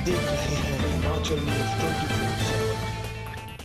देख रहे हैं हिमाचल न्यूज 24/7।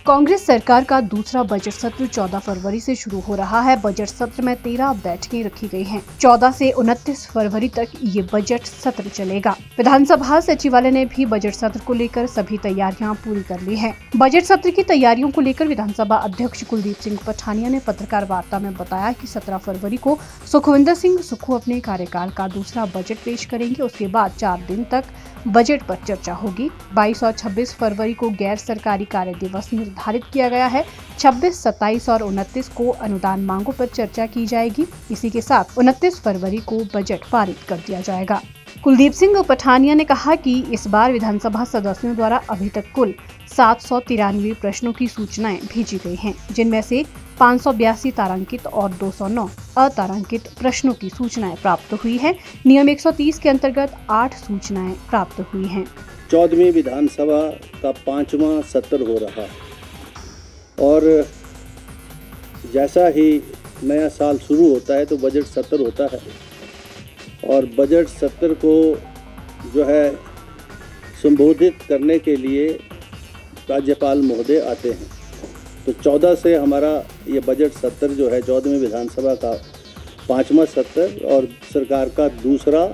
कांग्रेस सरकार का दूसरा बजट सत्र 14 फरवरी से शुरू हो रहा है। बजट सत्र में 13 बैठकें रखी गई हैं। 14 से 29 फरवरी तक ये बजट सत्र चलेगा। विधानसभा सचिवालय ने भी बजट सत्र को लेकर सभी तैयारियां पूरी कर ली हैं। बजट सत्र की तैयारियों को लेकर विधानसभा अध्यक्ष कुलदीप सिंह पठानिया ने पत्रकार वार्ता में बताया कि 17 फरवरी को सुखविंदर सिंह सुक्खू अपने कार्यकाल का दूसरा बजट पेश करेंगे। उसके बाद 4 दिन तक बजट पर चर्चा होगी। 22 और 26 फरवरी को गैर सरकारी कार्य दिवस निर्धारित किया गया है। 26, 27 और 29 को अनुदान मांगों पर चर्चा की जाएगी। इसी के साथ 29 फरवरी को बजट पारित कर दिया जाएगा। कुलदीप सिंह पठानिया ने कहा कि इस बार विधानसभा सदस्यों द्वारा अभी तक कुल 793 प्रश्नों की सूचनाएं भेजी गई हैं, जिनमें से 582 तारांकित और 209 अतारांकित प्रश्नों की सूचनाएं प्राप्त हुई है। नियम 130 के अंतर्गत 8 सूचनाएं प्राप्त हुई हैं। 14वीं विधानसभा का 5वां सत्र हो रहा है और जैसा ही नया साल शुरू होता है तो बजट सत्र होता है और बजट सत्र को जो है संबोधित करने के लिए राज्यपाल महोदय आते हैं। तो 14 से हमारा ये बजट सत्र जो है 14वीं विधानसभा का 5वां सत्र और सरकार का दूसरा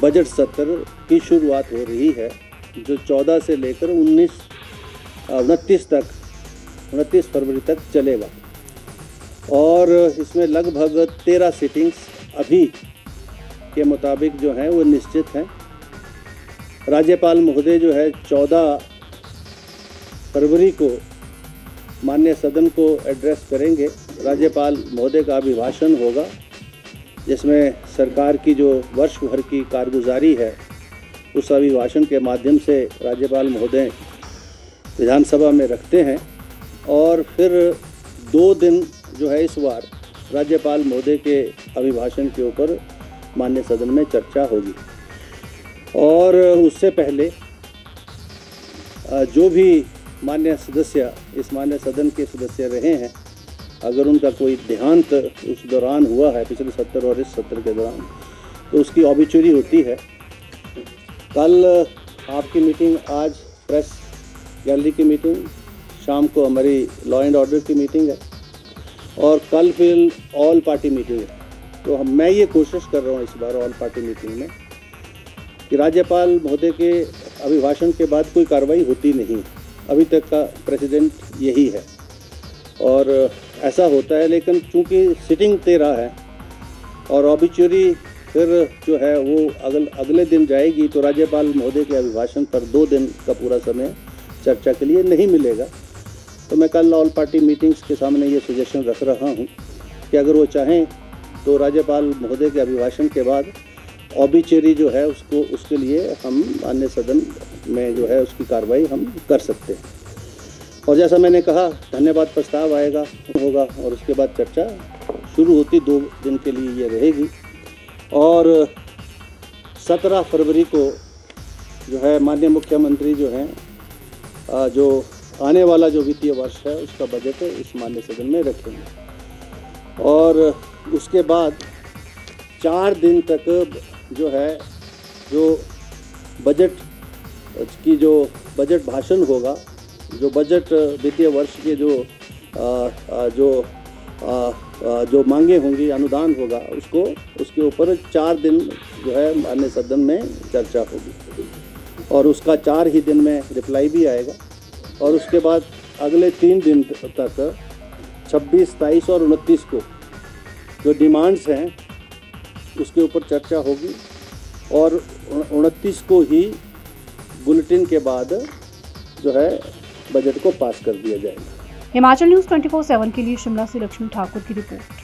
बजट सत्र की शुरुआत हो रही है, जो 14 से लेकर 29 फरवरी तक चलेगा और इसमें लगभग 13 सिटिंग्स अभी के मुताबिक जो हैं वो निश्चित हैं। राज्यपाल महोदय जो है 14 फरवरी को माननीय सदन को एड्रेस करेंगे। राज्यपाल महोदय का अभिभाषण होगा जिसमें सरकार की जो वर्ष भर की कारगुजारी है उस अभिभाषण के माध्यम से राज्यपाल महोदय विधानसभा में रखते हैं और फिर 2 दिन जो है इस बार राज्यपाल महोदय के अभिभाषण के ऊपर माननीय सदन में चर्चा होगी। और उससे पहले जो भी माननीय सदस्य इस माननीय सदन के सदस्य रहे हैं, अगर उनका कोई देहांत उस दौरान हुआ है पिछले सत्र और इस सत्र के दौरान, तो उसकी ऑबिचुरी होती है। कल आपकी मीटिंग, आज प्रेस गैलरी की मीटिंग, शाम को हमारी लॉ एंड ऑर्डर की मीटिंग है और कल फिर ऑल पार्टी मीटिंग है। तो मैं ये कोशिश कर रहा हूँ इस बार ऑल पार्टी मीटिंग में कि राज्यपाल महोदय के अभिभाषण के बाद कोई कार्रवाई होती नहीं। अभी तक का प्रेसिडेंट यही है और ऐसा होता है, लेकिन चूँकि सिटिंग 13 है और ऑबिचुरी फिर जो है वो अगले दिन जाएगी, तो राज्यपाल महोदय के अभिभाषण पर 2 दिन का पूरा समय चर्चा के लिए नहीं मिलेगा। तो मैं कल ऑल पार्टी मीटिंग्स के सामने ये सजेशन रख रहा हूँ कि अगर वो चाहें तो राज्यपाल महोदय के अभिभाषण के बाद ऑबिचुरी जो है उसके लिए हम माननीय सदन में जो है उसकी कार्रवाई हम कर सकते हैं। और जैसा मैंने कहा, धन्यवाद प्रस्ताव होगा और उसके बाद चर्चा शुरू होती 2 दिन के लिए ये रहेगी। और 17 फरवरी को जो है माननीय मुख्यमंत्री जो हैं जो आने वाला जो वित्तीय वर्ष है उसका बजट इस माननीय सदन में रखेंगे और उसके बाद 4 दिन तक जो है जो बजट की जो बजट भाषण होगा, जो बजट वित्तीय वर्ष के जो मांगे होंगी, अनुदान होगा, उसके ऊपर 4 दिन जो है माननीय सदन में चर्चा होगी और उसका 4 ही दिन में रिप्लाई भी आएगा और उसके बाद अगले 3 दिन तक 26, 27 और 29 को जो डिमांड्स हैं उसके ऊपर चर्चा होगी और 29 को ही बुलेटिन के बाद जो है बजट को पास कर दिया जाएगा। हिमाचल न्यूज 24/7 के लिए शिमला से लक्ष्मी ठाकुर की रिपोर्ट।